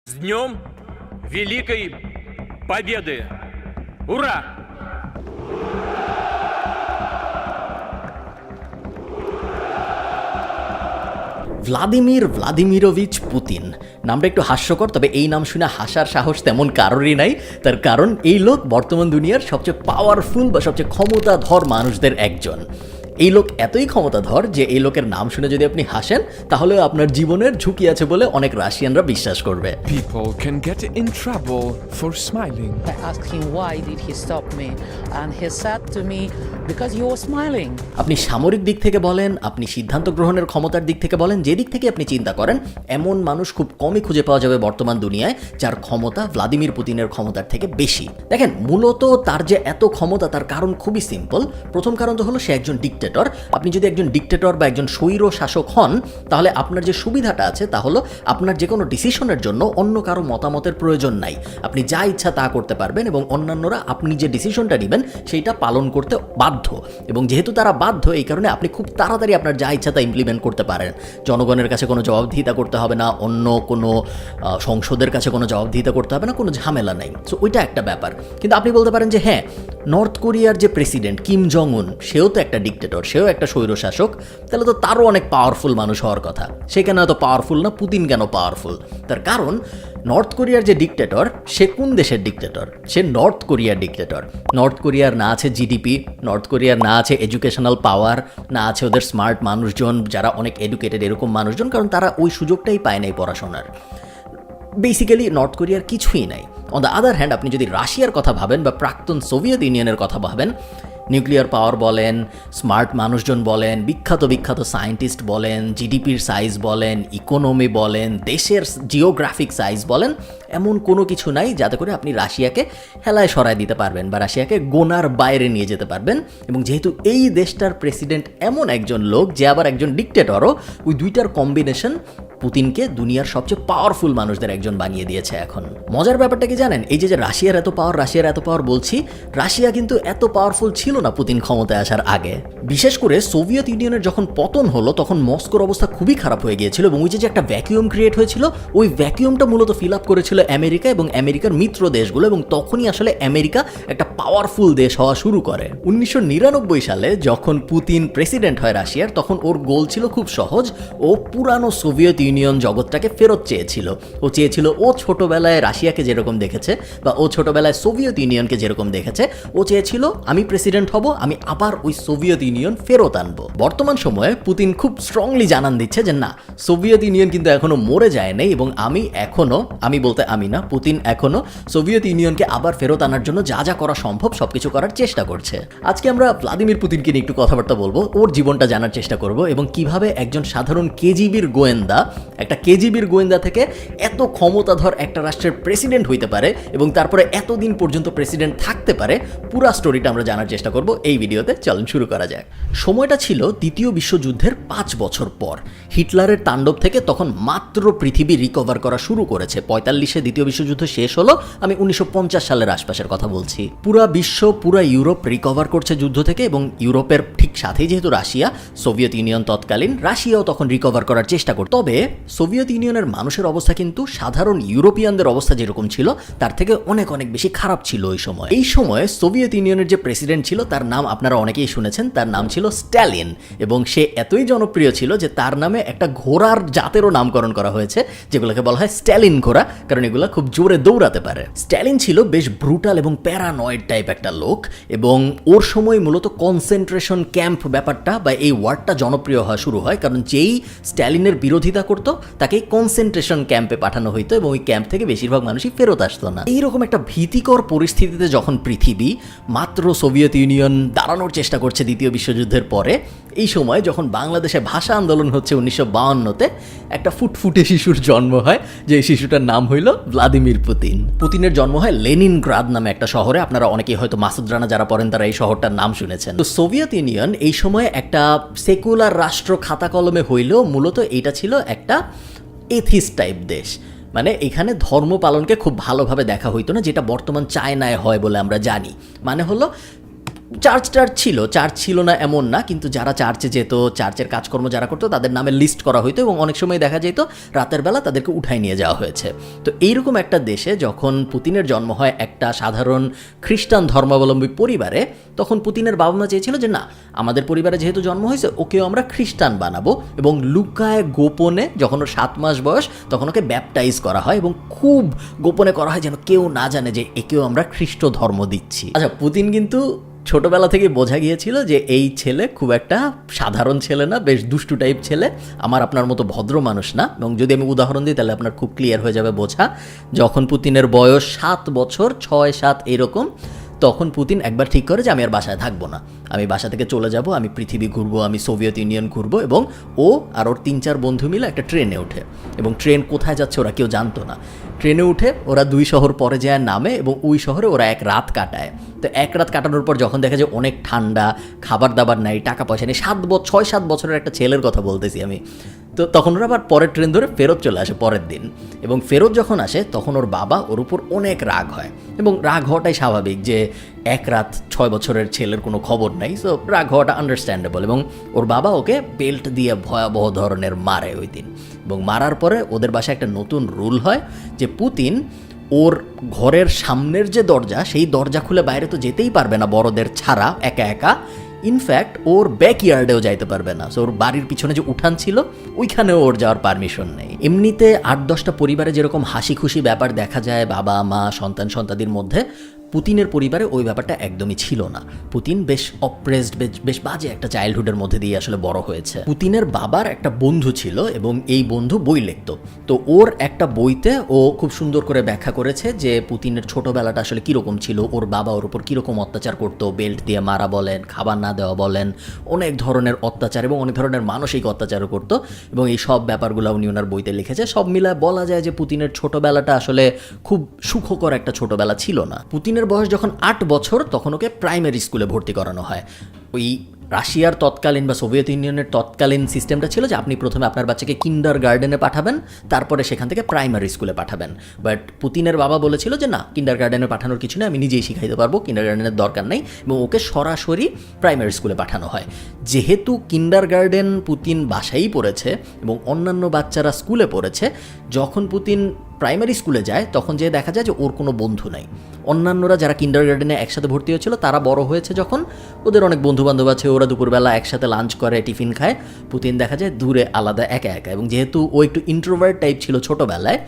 С Днем Великой Победы! Ура! Vladimir Vladimirovich Putin নামটা একটু হাস্যকর, তবে এই নাম শুনে হাসার সাহস তেমন কারোরই নাই। তার কারণ এই লোক বর্তমান দুনিয়ার সবচেয়ে পাওয়ারফুল বা সবচেয়ে ক্ষমতাধর মানুষদের একজন। এই লোক এতই ক্ষমতাধর যে এই লোকের নাম শুনে যদি আপনি হাসেন তাহলে আপনার জীবনের ঝুঁকি আছে বলে অনেক রাশিয়ানরা বিশ্বাস করবে। People can get in trouble for smiling. I asked him why did he stop me, and he said to me, because you were smiling. আপনি সামরিক দিক থেকে বলেন, আপনি সিদ্ধান্ত গ্রহণের ক্ষমতার দিক থেকে বলেন, যে দিক থেকে আপনি চিন্তা করেন, এমন মানুষ খুব কমই খুঁজে পাওয়া যাবে বর্তমান দুনিয়ায় যার ক্ষমতা ভ্লাদিমির পুতিনের ক্ষমতার থেকে বেশি। দেখেন, মূলত তার যে এত ক্ষমতা তার কারণ খুবই সিম্পল। প্রথম কারণ তো হলো সে একজন ডিক্টেটর। আপনি যদি একজন ডিক্টেটর বা একজন স্বৈর শাসক হন তাহলে আপনার যে সুবিধাটা আছে তা হলো আপনার যে কোনো ডিসিশনের জন্য অন্য কারো মতামতের প্রয়োজন নাই। আপনি যা ইচ্ছা তা করতে পারবেন এবং অন্যান্যরা আপনি যে ডিসিশনটা নেবেন সেইটা পালন করতে বাধ্য। এবং যেহেতু তারা বাধ্য, এই কারণে আপনি খুব তাড়াতাড়ি আপনার যা ইচ্ছা তা ইমপ্লিমেন্ট করতে পারেন। জনগণের কাছে কোনো জবাবদিহিতা করতে হবে না, অন্য কোনো সংসদের কাছে কোনো জবাবদিহিতা করতে হবে না, কোনো ঝামেলা নাই। সো ওইটা একটা ব্যাপার। কিন্তু আপনি বলতে পারেন যে হ্যাঁ, নর্থ কোরিয়ার যে প্রেসিডেন্ট কিম জং উন, সেও তো একটা ডিক্টেটর, সেও একটা স্বৈরশাসক, তাহলে তো তারও অনেক পাওয়ারফুল মানুষ হওয়ার কথা। সে কেন এত পাওয়ারফুল না, পুতিন কেন পাওয়ারফুল? তার কারণ নর্থ কোরিয়ার যে ডিক্টেটর সে কোন দেশের ডিক্টেটর? সে নর্থ কোরিয়ার ডিক্টেটর। নর্থ কোরিয়ার না আছে জিডিপি, নর্থ কোরিয়ার না আছে এডুকেশনাল পাওয়ার, না আছে ওদের স্মার্ট মানুষজন যারা অনেক এডুকেটেড, এরকম মানুষজন, কারণ তারা ওই সুযোগটাই পায় নাই পড়াশোনার। বেসিক্যালি নর্থ কোরিয়ার কিছুই নাই। অন দ্য আদার হ্যান্ড, আপনি যদি রাশিয়ার কথা ভাবেন বা প্রাক্তন সোভিয়েত ইউনিয়নের কথা ভাবেন, নিউক্লিয়ার পাওয়ার বলেন, স্মার্ট মানুষজন বলেন, বিখ্যাত বিখ্যাত সায়েন্টিস্ট বলেন, জিডিপির সাইজ বলেন, ইকোনমি বলেন, দেশের জিওগ্রাফিক সাইজ বলেন, এমন কোনো কিছু নাই যাতে করে আপনি রাশিয়াকে হেলায় সরায় দিতে পারবেন বা রাশিয়াকে গোনার বাইরে নিয়ে যেতে পারবেন। এবং যেহেতু এই দেশটার প্রেসিডেন্ট এমন একজন লোক যে আবার একজন ডিক্টেটরও, ওই দুইটার কম্বিনেশন পুতিনকে দুনিয়ার সবচেয়ে পাওয়ারফুল মানুষদের একজন বানিয়ে দিয়েছে এখন। মজার ব্যাপারটা কি জানেন? এই যে রাশিয়ার এত পাওয়ার বলছি, রাশিয়া কিন্তু এত পাওয়ারফুল ছিল না পুতিন ক্ষমতায় আসার আগে। বিশেষ করে সোভিয়েত ইউনিয়নের যখন পতন হলো তখন মস্কোর অবস্থা খুবই খারাপ হয়ে গিয়েছিল এবং ওই যে একটা ভ্যাকিউম ক্রিয়েট হয়েছিল, ওই ভ্যাকিউমটা মূলত ফিল আপ করেছিল আমেরিকা এবং আমেরিকার মিত্র দেশগুলো, এবং তখনই আসলে আমেরিকা একটা পাওয়ারফুল দেশ হওয়া শুরু করে। 1999 সালে যখন পুতিন প্রেসিডেন্ট হয় রাশিয়ার, তখন ওর গোল ছিল খুব সহজ। ও পুরানো সোভিয়েত ইউনিয়ন জগৎটাকে ফেরত চেয়েছিল। ও চেয়েছিল ও ছোটবেলায় রাশিয়াকে যেরকম দেখেছে বা ও ছোটবেলায় সোভিয়েত ইউনিয়নকে যেরকম দেখেছে, ও চেয়েছিল আমি প্রেসিডেন্ট হব, আমি আবার ওই সোভিয়েত ইউনিয়ন ফেরত আনবো। বর্তমান সময়ে পুতিন খুব স্ট্রংলি জানান দিচ্ছে যে না, সোভিয়েত ইউনিয়ন কিন্তু এখনো মরে যায় নাই এবং পুতিন এখনো সোভিয়েত ইউনিয়নকে আবার ফেরত আনার জন্য যা যা করা সম্ভব সবকিছু করার চেষ্টা করছে। আজকে আমরা ভ্লাদিমির পুতিনকে নিয়ে একটু কথাবার্তা বলবো, ওর জীবনটা জানার চেষ্টা করব এবং কিভাবে একজন সাধারণ কেজিবির গোয়েন্দা থেকে এত ক্ষমতাধর একটা রাষ্ট্রের প্রেসিডেন্ট হইতে পারে এবং তারপরে এতদিন পর্যন্ত প্রেসিডেন্ট থাকতে পারে, পুরা স্টোরিটা আমরা জানার চেষ্টা করব এই ভিডিওতে। চলুন শুরু করা যাক। সময়টা ছিল দ্বিতীয় বিশ্বযুদ্ধের 5 বছর পর। হিটলারের তাণ্ডব থেকে তখন মাত্র পৃথিবী রিকভার করা শুরু করেছে। 45-এ দ্বিতীয় বিশ্বযুদ্ধ শেষ হলো, আমি 1950 সালের আশপাশের কথা বলছি। পুরা বিশ্ব, পুরা ইউরোপ রিকভার করছে যুদ্ধ থেকে এবং ইউরোপের ঠিক সাথেই যেহেতু রাশিয়া, সোভিয়েত ইউনিয়ন তৎকালীন, রাশিয়াও তখন রিকভার করার চেষ্টা করত। তবে সোভিয়েত ইউনিয়নের মানুষের অবস্থা কিন্তু সাধারণ ইউরোপিয়ানদের অবস্থা যেরকম ছিল তার থেকে অনেক অনেক বেশি খারাপ ছিল ওই সময়। এই সময় সোভিয়েত ইউনিয়নের যে প্রেসিডেন্ট ছিল তার নাম আপনারা অনেকেই শুনেছেন, তার নাম ছিল স্ট্যালিন, এবং সে এতই জনপ্রিয় ছিল যে তার নামে একটা ঘোড়ার জাতেরও নামকরণ করা হয়েছে যেগুলোকে বলা হয় স্ট্যালিন ঘোড়া, কারণ এগুলো খুব জোরে দৌড়াতে পারে। স্ট্যালিন ছিল বেশ ব্রুটাল এবং প্যারানয়েড টাইপ একটা লোক, এবং ওর সময় মূলত কনসেন্ট্রেশন ক্যাম্প ব্যাপারটা বা এই ওয়ার্ডটা জনপ্রিয় হওয়া শুরু হয়, কারণ যেই স্ট্যালিনের বিরোধিতা করতো তাকে কনসেন্ট্রেশন ক্যাম্পে পাঠানো হইতো এবং ওই ক্যাম্প থেকে বেশিরভাগ মানুষই ফেরত আসতো না। এইরকম একটা ভীতিকর পরিস্থিতিতে যখন পৃথিবী মাত্র সোভিয়েত ইউনিয়ন দাঁড়ানোর চেষ্টা করছে দ্বিতীয় বিশ্বযুদ্ধের পরে, এই সময় যখন বাংলাদেশে ভাষা আন্দোলন হচ্ছে 1952-তে, একটা ফুটফুটে শিশুর জন্ম হয়, যে শিশুটার নাম হইল ভ্লাদিমির পুতিন। পুতিনের জন্ম হয় লেনিনগ্রাদ নামে একটা শহরে। আপনারা অনেকেই হয়তো মাসুদ রানা যারা পড়েন তারা এই শহরটার নাম শুনেছেন। তো সোভিয়েত ইউনিয়ন এই সময় একটা সেকুলার রাষ্ট্র খাতা কলমে হইলেও মূলত এটা ছিল একটা এথিস্ট টাইপ দেশ। মানে এখানে ধর্ম পালনকে খুব ভালোভাবে দেখা হইতো না, যেটা বর্তমান চায়নায় হয় বলে আমরা জানি। মানে হলো চার্চ ছিল না এমন না, কিন্তু যারা চার্চে যেত, চার্চের কাজকর্ম যারা করতো তাদের নামে লিস্ট করা হতো এবং অনেক সময় দেখা যেত রাতের বেলা তাদেরকে উঠাই নিয়ে যাওয়া হয়েছে। তো এইরকম একটা দেশে যখন পুতিনের জন্ম হয় একটা সাধারণ খ্রিস্টান ধর্মাবলম্বী পরিবারে, তখন পুতিনের বাবা মা চেয়েছিল যে না, আমাদের পরিবারে যেহেতু জন্ম হয়েছে ওকেও আমরা খ্রিস্টান বানাবো, এবং লুকায় গোপনে যখন ওর 7 মাস বয়স তখন ওকে ব্যাপটাইজ করা হয় এবং খুব গোপনে করা হয় যেন কেউ না জানে যে একেও আমরা খ্রিস্ট ধর্ম দিচ্ছি। আচ্ছা, পুতিন কিন্তু ছোটবেলা থেকে বোঝা গিয়েছিল যে এই ছেলে খুব একটা সাধারণ ছেলে না, বেশ দুষ্টু টাইপ ছেলে, আমার আপনার মতো ভদ্র মানুষ না। এবং যদি আমি উদাহরণ দিই তাহলে আপনার খুব ক্লিয়ার হয়ে যাবে বোঝা। যখন পুতিনের বয়স 7 বছর, 6-7 এরকম, তখন পুতিন একবার ঠিক করে যে আমি আর বাসায় থাকবো না, আমি বাসা থেকে চলে যাব, আমি পৃথিবী ঘুরবো, আমি সোভিয়েত ইউনিয়ন ঘুরবো। এবং ও আর ওর 3-4 বন্ধু মিলে একটা ট্রেনে ওঠে, এবং ট্রেন কোথায় যাচ্ছে ওরা কেউ জানতো না। ট্রেনে উঠে ওরা 2 শহর পরে যায় নামে, এবং ওই শহরে ওরা 1 রাত কাটায়। তো 1 রাত কাটানোর পর যখন দেখা যায় অনেক ঠান্ডা, খাবার দাবার নাই, টাকা পয়সা নেই, 6-7 বছরের একটা ছেলের কথা বলতেছি আমি, তো তখন ওরা আবার পরের ট্রেন ধরে ফেরত চলে আসে পরের দিন। এবং ফেরত যখন আসে তখন ওর বাবা ওর উপর অনেক রাগ হয়, এবং রাগ হওয়াটাই স্বাভাবিক, যে 1 রাত 6 বছরের ছেলের কোনো খবর নাই, সো রাগ হওয়াটা আন্ডারস্ট্যান্ডেবল। এবং ওর বাবা ওকে বেল্ট দিয়ে ভয়াবহ ধরনের মারে ওই দিন। এবং মারার পরে ওদের বাসায় একটা নতুন রুল হয় যে পুতিন ওর ঘরের সামনের যে দরজা, সেই দরজা খুলে বাইরে তো যেতেই পারবে না বড়দের ছাড়া একা একা, ইনফ্যাক্ট ওর ব্যাকইয়ার্ডেও যাইতে পারবে না। সো ওর বাড়ির পিছনে যে উঠান ছিল ওইখানেও ওর যাওয়ার পারমিশন নেই। এমনিতে 8-10টা পরিবারে যেরকম হাসি খুশি ব্যাপার দেখা যায় বাবা মা সন্তানদের মধ্যে, পুতিনের পরিবারে ওই ব্যাপারটা একদমই ছিল না। পুতিন বেশ অপ্রেসড, বেশ বাজে একটা চাইল্ডহুডের মধ্যে দিয়ে আসলে বড় হয়েছে। পুতিনের বাবার একটা বন্ধু ছিল এবং এই বন্ধু বই লিখতো। তো ওর একটা বইতে ও খুব সুন্দর করে ব্যাখ্যা করেছে যে পুতিনের ছোটবেলাটা আসলে কীরকম ছিল, ওর বাবা ওর উপর কীরকম অত্যাচার করতো, বেল্ট দিয়ে মারা বলেন, খাবার না দেওয়া বলেন, অনেক ধরনের অত্যাচার এবং অনেক ধরনের মানসিক অত্যাচারও করতো। এবং এই সব ব্যাপারগুলো উনি ওনার বইতে লিখেছে। সব মিলায় বলা যায় যে পুতিনের ছোটবেলাটা আসলে খুব সুখকর একটা ছোটবেলা ছিল না। পুতিনের বয়স যখন 8 বছর তখন ওকে প্রাইমারি স্কুলে ভর্তি করানো হয়। ওই রাশিয়ার তৎকালীন বা সোভিয়েত ইউনিয়নের তৎকালীন সিস্টেমটা ছিল যে আপনি প্রথমে আপনার বাচ্চাকে কিন্ডার গার্ডেনে পাঠাবেন, তারপরে সেখান থেকে প্রাইমারি স্কুলে পাঠাবেন। বাট পুতিনের বাবা বলেছিল যে না, কিন্ডার গার্ডেনে পাঠানোর কিছু নেই, আমি নিজেই শিখাইতে পারবো, কিন্ডার গার্ডেনের দরকার নেই, এবং ওকে সরাসরি প্রাইমারি স্কুলে পাঠানো হয়। যেহেতু কিন্ডার গার্ডেন পুতিন বাসায়ই পড়েছে এবং অন্যান্য বাচ্চারা স্কুলে পড়েছে, যখন পুতিন প্রাইমারি স্কুলে যায় তখন যে দেখা যায় যে ওর কোনো বন্ধু নাই। অন্যান্যরা যারা কিন্ডার গার্ডেনে একসাথে ভর্তি হয়েছিল তারা বড় হয়েছে যখন, ওদের অনেক বন্ধু বান্ধব আছে, ওরা দুপুরবেলা একসাথে লাঞ্চ করে, টিফিন খায়। পুতিন দেখা যায় দূরে আলাদা একা একা, এবং যেহেতু ও একটু ইন্ট্রোভার্ট টাইপ ছিল ছোটোবেলায়,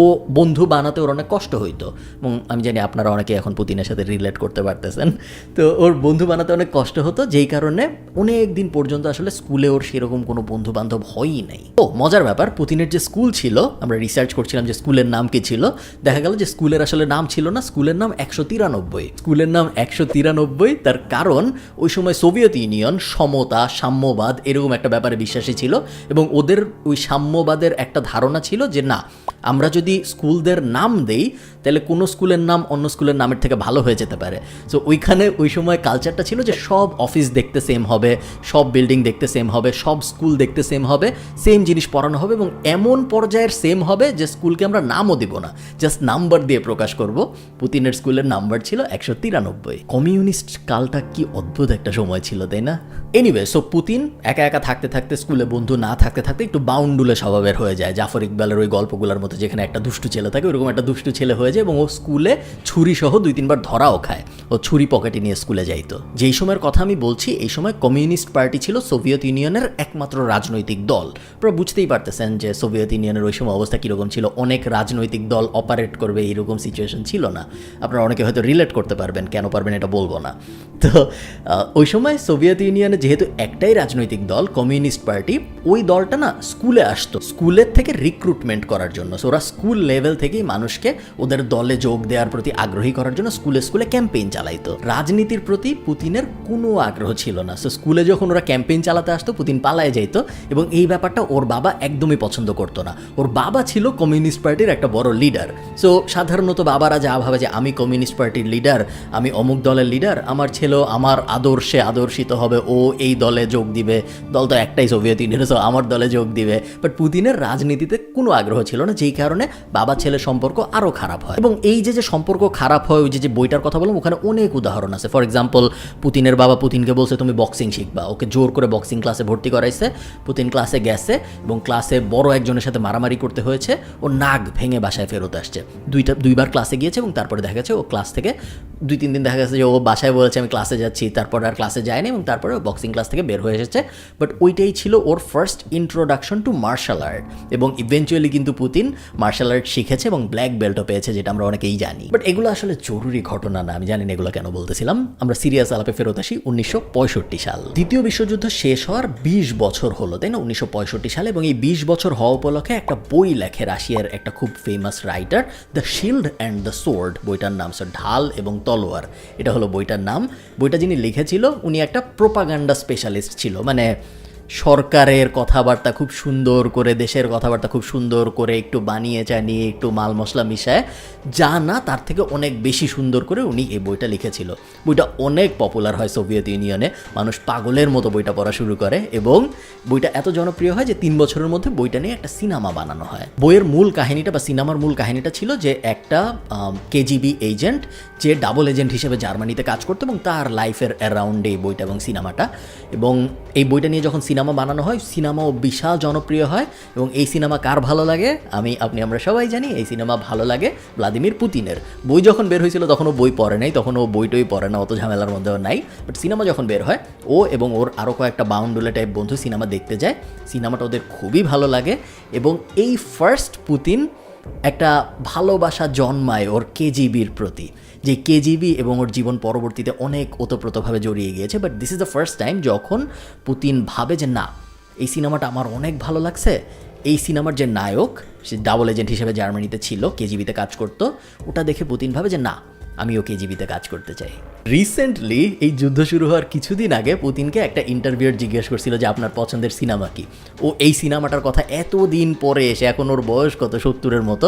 ও বন্ধু বানাতে ওর অনেক কষ্ট হইতো। এবং আমি জানি আপনারা অনেকে এখন পুতিনের সাথে রিলেট করতে পারতেছেন। তো ওর বন্ধু বানাতে অনেক কষ্ট হতো, যেই কারণে অনেক দিন পর্যন্ত আসলে স্কুলে ওর সেরকম কোনো বন্ধু বান্ধব হয়ই নাই। ও মজার ব্যাপার, পুতিনের যে স্কুল ছিল, আমরা রিসার্চ করছিলাম যে স্কুলের নাম কি ছিল, দেখা গেল যে স্কুলের আসলে নাম ছিল না, স্কুলের নাম 193। স্কুলের নাম 193, তার কারণ ওই সময় সোভিয়েত ইউনিয়ন সমতা, সাম্যবাদ এরকম একটা ব্যাপারে বিশ্বাসী ছিল, এবং ওদের ওই সাম্যবাদের একটা ধারণা ছিল যে না, আমরা যদি স্কুলদের নাম দেই তাহলে কোনো স্কুলের নাম অন্য স্কুলের নামের থেকে ভালো হয়ে যেতে পারে। সো ওইখানে ওই সময় কালচারটা ছিল যে সব অফিস দেখতে সেম হবে, সব বিল্ডিং দেখতে সেম হবে, সব স্কুল দেখতে সেম হবে, সেম জিনিস পড়ানো হবে, এবং এমন পর্যায়ের সেম হবে যে স্কুলকে আমরা নামও দিব না, জাস্ট নাম্বার দিয়ে প্রকাশ করব। পুতিনের স্কুলের নাম্বার ছিল 193। কমিউনিস্ট কালটা কি অদ্ভুত একটা সময় ছিল, তাই না? এনিওয়ে, সো পুতিন একা একা থাকতে থাকতে, স্কুলে বন্ধু না থাকতে থাকতে একটু বাউন্ডুলে স্বভাবের হয়ে যায়, জাফর ইকবালের ওই গল্পগুলোর মতো, যেখানে একটা দুষ্টু ছেলে থাকে ওরকম একটা দুষ্টু ছেলে হয়ে যায়, এবং ও স্কুলে ছুরি সহ 2-3 বার ধরাও খায়। ও ছুরি পকেটে নিয়ে স্কুলে যাইতো। যেই সময়ের কথা আমি বলছি, এই সময় কমিউনিস্ট পার্টি ছিল সোভিয়েত ইউনিয়নের একমাত্র রাজনৈতিক দল। আপনারা বুঝতেই পারতেছেন যে সোভিয়েত ইউনিয়নের ওই সময় অবস্থা কীরকম ছিল, অনেক রাজনৈতিক দল অপারেট করবে এইরকম সিচুয়েশন ছিল না। আপনারা অনেকে হয়তো রিলেট করতে পারবেন, কেন পারবেন এটা বলবো না। তো ওই সময় সোভিয়েত ইউনিয়নে যেহেতু একটাই রাজনৈতিক দল, কমিউনিস্ট পার্টি, ওই দলটা না স্কুলে আসতো স্কুলের থেকে রিক্রুটমেন্ট করার জন্য। সো ওরা স্কুল লেভেল থেকেই মানুষকে ওদের দলে যোগ দেওয়ার প্রতি আগ্রহী করার জন্য স্কুলে স্কুলে ক্যাম্পেইন চালাইতো। রাজনীতির প্রতি পুতিনের কোনো আগ্রহ ছিল না। সো স্কুলে যখন ওরা ক্যাম্পেইন চালাতে আসতো পুতিন পালায়ে যাইতো, এবং এই ব্যাপারটা ওর বাবা একদমই পছন্দ করতো না। ওর বাবা ছিল কমিউনিস্ট পার্টির একটা বড় লিডার। সো সাধারণত বাবারা যা ভাবে যে আমি কমিউনিস্ট পার্টির লিডার, আমি অমুক দলের লিডার, আমার ছেলে আমার আদর্শে আদর্শিত হবে, ও এই দলে যোগ দিবে, দল তো একটাই সোভিয়েত ইউনিয়ন, সো আমার দলে যোগ দিবে। বাট পুতিনের রাজনীতিতে কোনো আগ্রহ ছিল না, যেই কারণে বাবা ছেলে সম্পর্ক আরও খারাপ হয়। এবং এই যে সম্পর্ক খারাপ হয়, ওই যে বইটার কথা বললাম, ওখানে অনেক উদাহরণ আছে। ফর এক্সাম্পল, পুতিনের বাবা পুতিনকে বলছে তুমি বক্সিং শিখবা, ওকে জোর করে বক্সিং ক্লাসে ভর্তি করাইছে, পুতিন ক্লাসে গেছে এবং ক্লাসে বড় একজনের সাথে মারামারি করতে হয়েছে, ও নাক ভেঙে বাসায় ফেরত আসছে। দুইবার ক্লাসে গিয়েছে এবং তারপরে দেখা গেছে ও ক্লাস থেকে 2-3 দিন দেখা গেছে যে ও বাসায় বলেছে আমি ক্লাসে যাচ্ছি, তারপর আর ক্লাসে যায়নি এবং তারপরে বক্সিং ক্লাস থেকে বের হয়ে এসেছে। বাট ওইটাই ছিল ওর first introduction to martial art, এবং ইভেনচুয়ালি কিন্তু পুতিন মার্শাল আর্ট শিখেছে এবং ব্ল্যাক বেল্টও পেয়েছে, যেটা আমরা অনেকেই জানি। বাট এগুলো আসলে জরুরি ঘটনা না, আমি জানি না এগুলো কেন বলতেছিলাম। আমরা সিরিয়াস আলাপে ফেরত আসি 1965 সাল। দ্বিতীয় বিশ্বযুদ্ধ শেষ হওয়ার 20 বছর হলো, তাই না, 1965 সালে। এবং এই 20 বছর হওয়া উপলক্ষে একটা বই লেখে রাশিয়ার একটা খুব famous writer, the shield and the sword, বইটার নাম ঢাল এবং তলোয়ার, এটা হলো বইটার নাম। বইটা যিনি লিখেছিল উনি একটা প্রোপাগান্ডা স্পেশালিস্ট ছিল, মানে সরকারের কথাবার্তা খুব সুন্দর করে, দেশের কথাবার্তা খুব সুন্দর করে একটু বানিয়ে চানিয়ে একটু মাল মশলা মিশায়, যা না তার থেকে অনেক বেশি সুন্দর করে উনি এই বইটা লিখেছিল। বইটা অনেক পপুলার হয় সোভিয়েত ইউনিয়নে, মানুষ পাগলের মতো বইটা পড়া শুরু করে এবং বইটা এত জনপ্রিয় হয় যে 3 বছরের মধ্যে বইটা নিয়ে একটা সিনেমা বানানো হয়। বইয়ের মূল কাহিনীটা বা সিনেমার মূল কাহিনীটা ছিল যে একটা কেজিবি এজেন্ট, যে ডাবল এজেন্ট হিসেবে জার্মানিতে কাজ করতো এবং তার লাইফের অ্যারাউন্ডে এই বইটা এবং সিনেমাটা। এবং এই বইটা নিয়ে যখন সিনেমা বানানো হয়, সিনেমাও বিশাল জনপ্রিয় হয়। এবং এই সিনেমা কার ভালো লাগে? আমরা সবাই জানি এই সিনেমা ভালো লাগে ভ্লাদিমির পুতিনের। বই যখন বের হয়েছিল তখন ও বই পড়ে নাই, তখন ও বইটই পড়ে না, অত ঝামেলার মধ্যেও নাই। বাট সিনেমা যখন বের হয়, ও এবং ওর আরও কয়েকটা বাউন্ডুলে টাইপ বন্ধু সিনেমা দেখতে যায়, সিনেমাটা ওদের খুবই ভালো লাগে। এবং এই ফার্স্ট পুতিন একটা ভালোবাসা জন্মায় ওর কেজিবির প্রতি, যে কেজিবি এবং ওর জীবন পরবর্তীতে অনেক ওতপ্রোতভাবে জড়িয়ে গিয়েছে। But this is the first time যখন পুতিন ভাবে যে না, এই সিনেমাটা আমার অনেক ভালো লাগছে। এই সিনেমার যে নায়ক, সে ডাবল এজেন্ট হিসেবে জার্মানিতে ছিল, কেজিবিতে কাজ করতো, ওটা দেখে পুতিন ভাবে যে না, আমিও কেজিবিতে কাজ করতে চাই। রিসেন্টলি এই যুদ্ধ শুরু হওয়ার কিছুদিন আগে পুতিনকে একটা ইন্টারভিউর জিজ্ঞেস করছিল যে আপনার পছন্দের সিনেমা কি। ও এই সিনেমাটার কথা এতদিন পরে এসে, এখন ওর বয়স কত 70-এর মতো,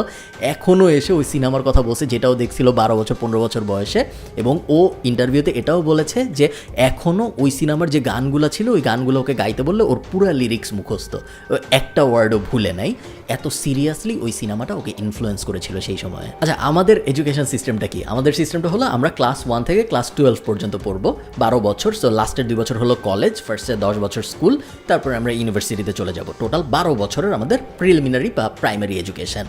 এখনও এসে ওই সিনেমার কথা বলছে যেটাও দেখছিল 12 বছর 15 বছর বয়সে। এবং ও ইন্টারভিউতে এটাও বলেছে যে এখনও ওই সিনেমার যে গানগুলো ছিল ওই গানগুলো ওকে গাইতে বললে ওর পুরা লিরিক্স মুখস্থ, একটা ওয়ার্ডও ভুলে নাই। এত সিরিয়াসলি ওই সিনেমাটা ওকে ইনফ্লুয়েন্স করেছিল সেই সময়ে। আচ্ছা, আমাদের এডুকেশন সিস্টেমটা কি? আমাদের সিস্টেমটা হলো আমরা ক্লাস 1 থেকে ক্লাস 12 পর্যন্ত পড়বো, 12 বছর। সো লাস্টের 2 বছর হলো কলেজ, ফার্স্টে 10 বছর স্কুল, তারপরে আমরা ইউনিভার্সিটিতে চলে যাব। টোটাল 12 বছরের আমাদের প্রিলিমিনারি বা প্রাইমারি এডুকেশন।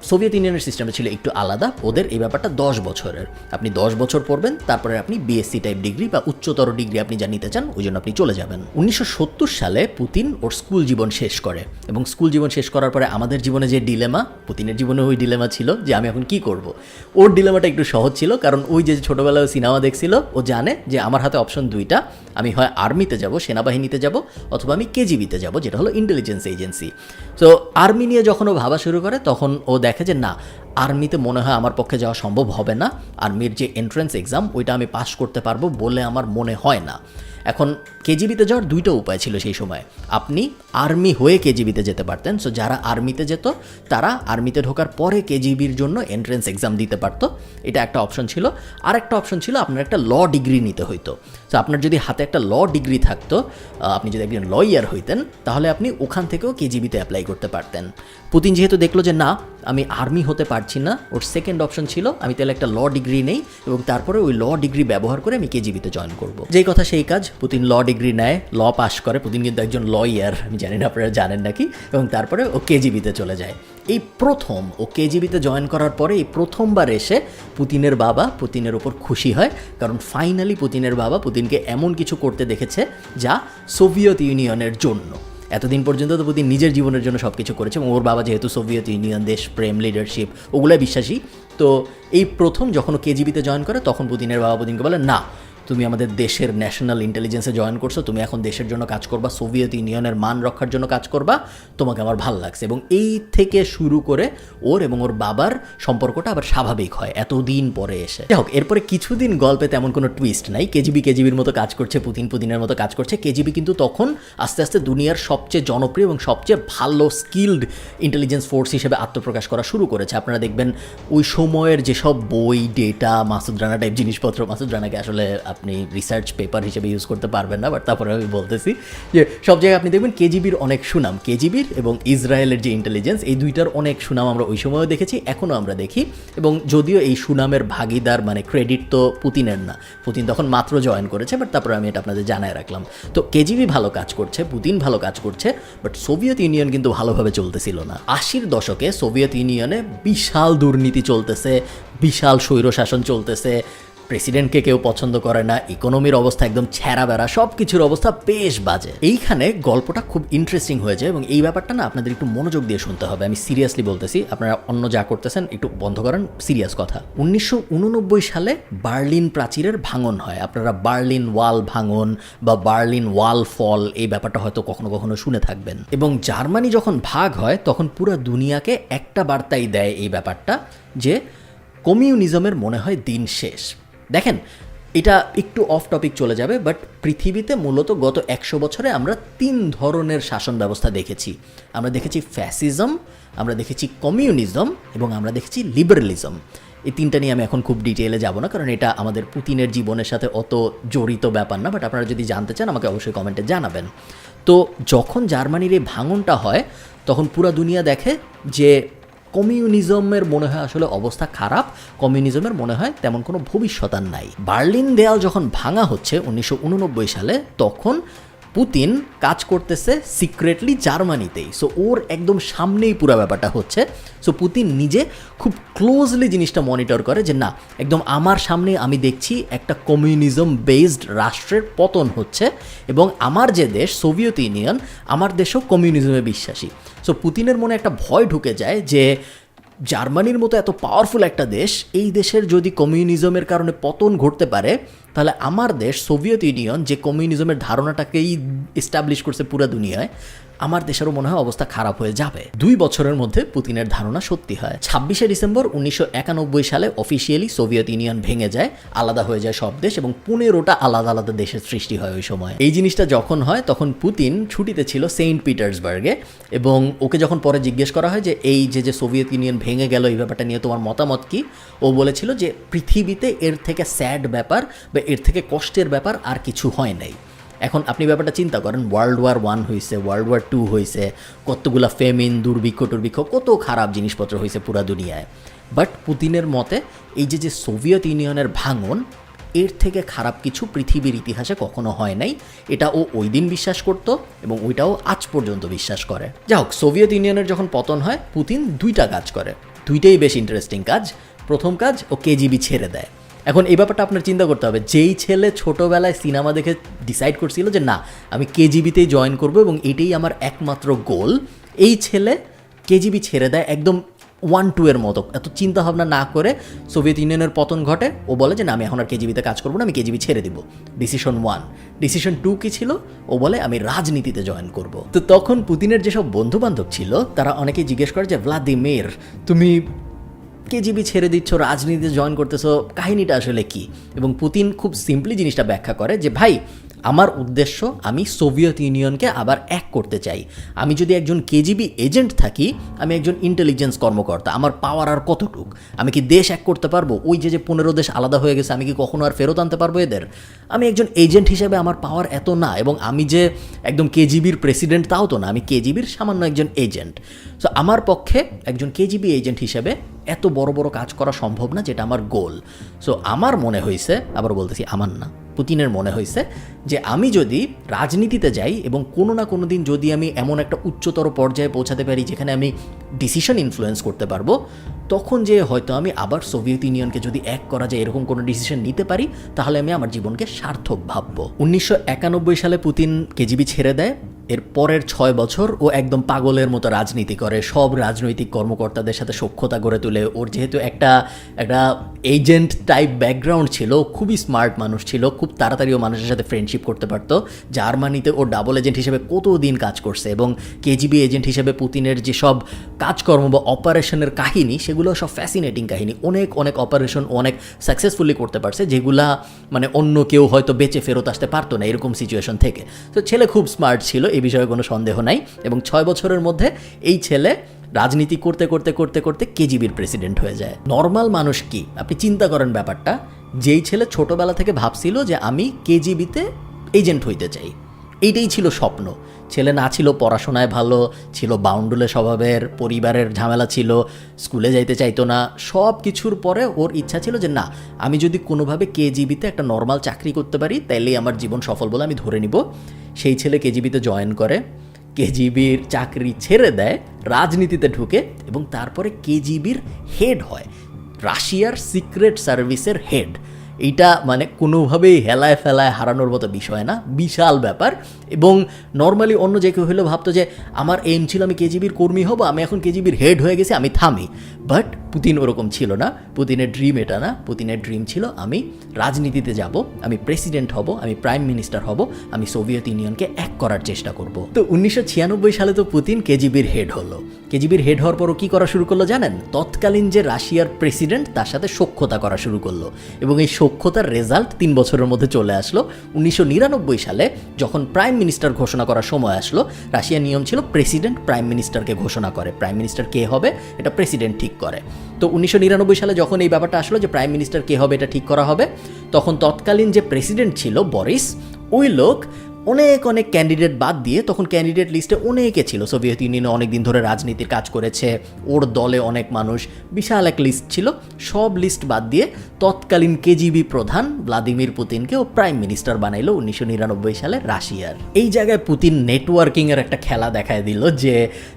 সোভিয়েত ইউনিয়নের সিস্টেমে ছিল একটু আলাদা, ওদের এই ব্যাপারটা 10 বছরের। আপনি 10 বছর পড়বেন, তারপরে আপনি বিএসসি টাইপ ডিগ্রি বা উচ্চতর ডিগ্রি আপনি যা নিতে চান ওই জন্য আপনি চলে যাবেন। 1970 সালে পুতিন ওর স্কুল জীবন শেষ করে এবং স্কুল জীবন শেষ করার পরে আমাদের জীবনে যে ডিলেমা, পুতিনের জীবনে ওই ডিলেমা ছিল যে আমি এখন কি করব। ওর ডিলেমাটা একটু সহজ ছিল, কারণ ওই যে ছোটোবেলায় সিনেমা দেখছিল, ও জানে যে আমার হাতে অপশন 2টা, আমি হয় আর্মিতে যাব, সেনাবাহিনীতে যাব, অথবা আমি কেজিবিতে যাব, যেটা হলো ইন্টেলিজেন্স এজেন্সি। সো আর্মি নিয়ে যখন ও ভাবা শুরু করে তখন ও দেখে যে না, আর্মিতে মনে হয় আমার পক্ষে যাওয়া সম্ভব হবে না, আর্মির যে এন্ট্রান্স এক্সাম ওইটা আমি পাস করতে পারবো বলে আমার মনে হয় না। এখন কেজিবিতে যাওয়ার 2টা উপায় ছিল সেই সময়। আপনি আর্মি হয়ে কেজিবিতে যেতে পারতেন, সো যারা আর্মিতে যেত তারা আর্মিতে ঢোকার পরে কেজিবির জন্য এন্ট্রান্স এক্সাম দিতে পারতো, এটা একটা অপশন ছিল। আর একটা অপশন ছিল আপনার একটা ল ডিগ্রি নিতে হইতো। সো আপনার যদি হাতে একটা ল ডিগ্রি থাকতো, আপনি যদি একজন লয়ার হইতেন, তাহলে আপনি ওখান থেকেও কেজিবিতে অ্যাপ্লাই করতে পারতেন। পুতিন যেহেতু দেখলো যে না, আমি আর্মি হতে পারছি না, ওর সেকেন্ড অপশন ছিল আমি তাহলে একটা ল ডিগ্রি নেই এবং তারপরে ওই ল ডিগ্রি ব্যবহার করে আমি কেজিবিতে জয়েন করব। যেই কথা সেই কাজ, পুতিন ল ডিগ্রি নেয়, ল পাস করে। পুতিন কিন্তু একজন লয়ার, আমি জানি না আপনারা জানেন নাকি। এবং তারপরে ও কেজিবিতে চলে যায়। এই প্রথম ও কেজিবিতে জয়েন করার পরে এই প্রথমবার এসে পুতিনের বাবা পুতিনের ওপর খুশি হয়, কারণ ফাইনালি পুতিনের বাবা পুতিনকে এমন কিছু করতে দেখেছে যা সোভিয়েত ইউনিয়নের জন্য। এতদিন পর্যন্ত তো পুতিন নিজের জীবনের জন্য সব কিছু করেছে এবং ওর বাবা যেহেতু সোভিয়েত ইউনিয়ন, দেশ প্রেম, লিডারশিপ ওগুলোই বিশ্বাসী। তো এই প্রথম যখন ও কেজিবিতে জয়েন করে তখন পুতিনের বাবা পুতিনকে বলে না, তুমি আমাদের দেশের ন্যাশনাল ইন্টেলিজেন্সে জয়েন করছো, তুমি এখন দেশের জন্য কাজ করবা, সোভিয়েত ইউনিয়নের মান রক্ষার জন্য কাজ করবা, তোমাকে আমার ভালো লাগছে। এবং এই থেকে শুরু করে ওর এবং ওর বাবার সম্পর্কটা আবার স্বাভাবিক হয় এতদিন পরে এসে। যাই হোক, এরপরে কিছুদিন গল্পে তেমন কোনো টুইস্ট নাই। কেজিবির মতো কাজ করছে, পুতিনের মতো কাজ করছে। কেজিবি কিন্তু তখন আস্তে আস্তে দুনিয়ার সবচেয়ে জনপ্রিয় এবং সবচেয়ে ভালো স্কিলড ইন্টেলিজেন্স ফোর্স হিসেবে আত্মপ্রকাশ করা শুরু করেছে। আপনারা দেখবেন ওই সময়ের যেসব বই, ডেটা, মাসুদ রানা টাইপ জিনিসপত্র, মাসুদ রানাকে আসলে আপনি রিসার্চ পেপার হিসেবে ইউজ করতে পারবেন না, বাট তারপরে আমি বলতেছি যে সব জায়গায় আপনি দেখবেন কেজিবির অনেক সুনাম, কেজিবির এবং ইসরায়েলের যে ইন্টেলিজেন্স, এই দুইটার অনেক সুনাম আমরা ওই সময়ও দেখেছি, এখনও আমরা দেখি। এবং যদিও এই সুনামের ভাগিদার মানে ক্রেডিট তো পুতিনের না, পুতিন তখন মাত্র জয়েন করেছে, বাট তারপরে আমি এটা আপনাদের জানায় রাখলাম। তো কেজিবি ভালো কাজ করছে, পুতিন ভালো কাজ করছে, বাট সোভিয়েত ইউনিয়ন কিন্তু ভালোভাবে চলতেছিল না। 80-র দশকে সোভিয়েত ইউনিয়নে বিশাল দুর্নীতি চলতেছে, বিশাল স্বৈরশাসন চলতেছে, প্রেসিডেন্টকে কেউ পছন্দ করে না, ইকোনমির অবস্থা একদম ছেঁড়া বেড়া, সব কিছুর অবস্থা বেশ বাজে। এইখানে গল্পটা খুব ইন্টারেস্টিং হয়ে যায় এবং এই ব্যাপারটা না আপনাদের একটু মনোযোগ দিয়ে শুনতে হবে। আমি সিরিয়াসলি বলতেছি, আপনারা অন্য যা করতেছেন একটু বন্ধ করেন, সিরিয়াস কথা। 1989 সালে বার্লিন প্রাচীরের ভাঙন হয়। আপনারা বার্লিন ওয়াল ভাঙন বা বার্লিন ওয়াল ফল এই ব্যাপারটা হয়তো কখনো কখনো শুনে থাকবেন। এবং জার্মানি যখন ভাগ হয় তখন পুরো দুনিয়াকে একটা বার্তাই দেয় এই ব্যাপারটা, যে কমিউনিজমের মনে হয় দিন শেষ। দেখেন, এটা একটু অফ টপিক চলে যাবে, বাট পৃথিবীতে মূলত গত 100 বছরে আমরা 3 ধরনের শাসন ব্যবস্থা দেখেছি। আমরা দেখেছি ফ্যাসিজম, আমরা দেখেছি কমিউনিজম এবং আমরা দেখেছি লিবারেলিজম। এই তিনটা নিয়ে আমি এখন খুব ডিটেইলে যাব না, কারণ এটা আমাদের পুতিনের জীবনের সাথে অত জড়িত ব্যাপার না, বাট আপনারা যদি জানতে চান আমাকে অবশ্যই কমেন্টে জানাবেন। তো যখন জার্মানির এই ভাঙনটা হয় তখন পুরো দুনিয়া দেখে যে কমিউনিজমের মনে হয় আসলে অবস্থা খারাপ, কমিউনিজমের মনে হয় তেমন কোনো ভবিষ্যৎ আর নাই। বার্লিন দেয়াল যখন ভাঙা হচ্ছে 1989 সালে, তখন পুতিন কাজ করতেছে সিক্রেটলি জার্মানিতেই। সো ওর একদম সামনেই পুরো ব্যাপারটা হচ্ছে। সো পুতিন নিজে খুব ক্লোজলি জিনিসটা মনিটর করে যে না, একদম আমার সামনে আমি দেখছি একটা কমিউনিজম বেসড রাষ্ট্রের পতন হচ্ছে এবং আমার যে দেশ সোভিয়েত ইউনিয়ন, আমার দেশও কমিউনিজমে বিশ্বাসী। সো পুতিনের মনে একটা ভয় ঢুকে যায় যে জার্মানির মতো এত পাওয়ারফুল একটা দেশ, এই দেশের যদি কমিউনিজমের কারণে পতন ঘটতে পারে, তাহলে আমার দেশ সোভিয়েত ইউনিয়ন যে কমিউনিজমের ধারণাটাকেই এস্টাবলিশ করছে পুরো দুনিয়ায়, আমার দেশেরও মনে হয় অবস্থা খারাপ হয়ে যাবে। 2 বছরের মধ্যে পুতিনের ধারণা সত্যি হয়। 26শে ডিসেম্বর 1991 সালে অফিসিয়ালি সোভিয়েত ইউনিয়ন ভেঙে যায়, আলাদা হয়ে যায় সব দেশ এবং 15টা আলাদা আলাদা দেশের সৃষ্টি হয় ওই সময়। এই জিনিসটা যখন হয় তখন পুতিন ছুটিতে ছিল সেন্ট পিটার্সবার্গে, এবং ওকে যখন পরে জিজ্ঞেস করা হয় যে এই যে সোভিয়েত ইউনিয়ন ভেঙে গেল এই ব্যাপারটা নিয়ে তোমার মতামত কি, ও বলেছিল যে পৃথিবীতে এর থেকে স্যাড ব্যাপার বা এর থেকে কষ্টের ব্যাপার আর কিছু হয় নাই। এখন আপনি ব্যাপারটা চিন্তা করেন, ওয়ার্ল্ড ওয়ার 1 হয়েছে, ওয়ার্ল্ড ওয়ার 2 হয়েছে, কতগুলা ফেমিন, দুর্ভিক্ষ টুর্ভিক্ষ, কত খারাপ জিনিসপত্র হয়েছে পুরা দুনিয়ায়। বাট পুতিনের মতে এই যে সোভিয়েত ইউনিয়নের ভাঙন, এর থেকে খারাপ কিছু পৃথিবীর ইতিহাসে কখনো হয় নাই। এটা ও ওই দিন বিশ্বাস করতো এবং ওইটাও আজ পর্যন্ত বিশ্বাস করে। যাই হোক, সোভিয়েত ইউনিয়নের যখন পতন হয় পুতিন 2টা কাজ করে, 2টাই বেশ ইন্টারেস্টিং কাজ। প্রথম কাজ, ও কেজিবি ছেড়ে দেয়। এখন এই ব্যাপারটা আপনার চিন্তা করতে হবে, যেই ছেলে ছোটোবেলায় সিনেমা দেখে ডিসাইড করছিল যে না আমি কেজিবিতেই জয়েন করবো এবং এটাই আমার একমাত্র গোল, এই ছেলে কেজিবি ছেড়ে দেয় একদম 1-2 এর মতো, এত চিন্তা ভাবনা না করে। সোভিয়েত ইউনিয়নের পতন ঘটে, ও বলে যে না আমি এখন আর কেজিবিতে কাজ করবো না, আমি কেজিবি ছেড়ে দিব। ডিসিশন 1। ডিসিশন 2 কী ছিল? ও বলে আমি রাজনীতিতে জয়েন করব। তো তখন পুতিনের যেসব বন্ধু বান্ধব ছিল তারা অনেকেই জিজ্ঞেস করে যে ভ্লাদিমির, তুমি কেজিবি ছেড়ে দিচ্ছ, রাজনীতিতে জয়েন করতেছো, কাহিনীটা আসলে কি? এবং পুতিন খুব সিম্পলি জিনিসটা ব্যাখ্যা করে যে ভাই, আমার উদ্দেশ্য আমি সোভিয়েত ইউনিয়নকে আবার এক করতে চাই। আমি যদি একজন কেজিবি এজেন্ট থাকি, আমি একজন ইন্টেলিজেন্স কর্মকর্তা, আমার পাওয়ার আর কতটুক? আমি কি দেশ এক করতে পারবো? ওই যে 15 দেশ আলাদা হয়ে গেছে, আমি কি কখনো আর ফেরত আনতে পারবো এদের? আমি একজন এজেন্ট হিসেবে আমার পাওয়ার এত না, এবং আমি যে একদম কেজিবির প্রেসিডেন্ট তাও তো না, আমি কেজিবির সামান্য একজন এজেন্ট। সো আমার পক্ষে একজন কেজিবি এজেন্ট হিসেবে এত বড় বড় কাজ করা সম্ভব না, যেটা আমার গোল। সো আমার মনে হয়েছে, আবার বলতেছি আমার না, পুতিনের মনে হয়েছে যে আমি যদি রাজনীতিতে যাই এবং কোনো না কোনো দিন যদি আমি এমন একটা উচ্চতর পর্যায়ে পৌঁছাতে পারি যেখানে আমি ডিসিশন ইনফ্লুয়েন্স করতে পারবো, তখন যে হয়তো আমি আবার সোভিয়েত ইউনিয়নকে যদি এক করা যায় এরকম কোনো ডিসিশন নিতে পারি, তাহলে আমি আমার জীবনকে সার্থক ভাববো। 1991 সালে পুতিন কেজিবি ছেড়ে দেয়। এর পরের 6 বছর ও একদম পাগলের মতো রাজনীতি করে, সব রাজনৈতিক কর্মকর্তাদের সাথে সখ্যতা গড়ে তোলে। ওর যেহেতু একটা এজেন্ট টাইপ ব্যাকগ্রাউন্ড ছিল, খুবই স্মার্ট মানুষ ছিল, খুব তাড়াতাড়িও মানুষের সাথে ফ্রেন্ডশিপ করতে পারতো। জার্মানিতে ও ডাবল এজেন্ট হিসেবে কতদিন কাজ করছে, এবং কেজিবি এজেন্ট হিসেবে পুতিনের যে সব কাজকর্ম বা অপারেশনের কাহিনী, সেগুলো সব ফ্যাসিনেটিং কাহিনী। অনেক অনেক অপারেশন অনেক সাকসেসফুলি করতে পারছে, যেগুলা মানে অন্য কেউ হয়তো বেঁচে ফেরত আসতে পারতো না এরকম সিচুয়েশন থেকে। তো ছেলে খুব স্মার্ট ছিল, এই বিষয়ে কোনো সন্দেহ নাই। এবং 6 বছরের মধ্যে এই ছেলে রাজনীতি করতে করতে করতে করতে কেজিবির প্রেসিডেন্ট হয়ে যায়। নর্মাল মানুষ কি, আপনি চিন্তা করেন ব্যাপারটা, যেই ছেলে ছোটবেলা থেকে ভাবছিল যে আমি কেজিবিতে এজেন্ট হইতে চাই, এইটাই ছিল স্বপ্ন। ছেলে না ছিল পড়াশোনায় ভালো, ছিল বাউন্ডুলে স্বভাবের, পরিবারের ঝামেলা ছিল, স্কুলে যাইতে চাইতো না, সব কিছুর পরে ওর ইচ্ছা ছিল যে না, আমি যদি কোনোভাবে কেজিবিতে একটা নর্মাল চাকরি করতে পারি তাইলেই আমার জীবন সফল বলে আমি ধরে নিব। সেই ছেলে কেজিবিতে জয়েন করে, কেজিবির চাকরি ছেড়ে দেয়, রাজনীতিতে ঢুকে এবং তারপরে কেজিবির হেড হয়, রাশিয়ার সিক্রেট সার্ভিসের হেড। এইটা মানে কোনোভাবেই হেলায় ফেলায় হারানোর মতো বিষয় না, বিশাল ব্যাপার। এবং নর্মালি অন্য যে কেউ হলেও ভাবতো যে আমার এইম ছিল আমি কেজিবির কর্মী হব, আমি এখন কেজিবির হেড হয়ে গেছি, আমি থামি। বাট পুতিন ওরকম ছিল না, পুতিনের ড্রিম এটা না, পুতিনের ড্রিম ছিল আমি রাজনীতিতে যাব, আমি প্রেসিডেন্ট হব, আমি প্রাইম মিনিস্টার হব, আমি সোভিয়েত ইউনিয়নকে এক করার চেষ্টা করব। তো 1996 সালে তো পুতিন কেজিবির হেড হলো। কেজিবির হেড হওয়ার পরও কী করা শুরু করলো জানেন? তৎকালীন যে রাশিয়ার প্রেসিডেন্ট তার সাথে সখ্যতা করা শুরু করলো এবং এই সখ্যতার রেজাল্ট 3 বছরের মধ্যে চলে আসলো। 1999 সালে যখন প্রাইম মিনিস্টার ঘোষণা করার সময় আসলো, রাশিয়ার নিয়ম ছিল প্রেসিডেন্ট প্রাইম মিনিস্টারকে ঘোষণা করে, প্রাইম মিনিস্টার কে হবে এটা প্রেসিডেন্ট ঠিক করে। তো 1999 সালে যখন এই ব্যাপারটা আসলো যে প্রাইম মিনিস্টার কে হবে এটা ঠিক করা হবে, তখন তৎকালীন যে প্রেসিডেন্ট ছিল বরিস, ওই লোক অনেক ক্যান্ডিডেট বাদ দিয়ে, তখন ক্যান্ডিডেট লিস্টে অনেকে ছিল, সোভিয়েত ইউনিয়নে অনেক দিন ধরে রাজনীতির কাজ করেছে, ওর দলে অনেক মানুষ, বিশাল এক লিস্ট ছিল, সব লিস্ট বাদ দিয়ে তৎকালীন কেজিবি প্রধান ভ্লাদিমির পুতিনকে ও প্রাইম মিনিস্টার বানাইলো 1999 সালে রাশিয়ার। এই জায়গায় পুতিন নেটওয়ার্কিংয়ের একটা খেলা দেখায় দিল যে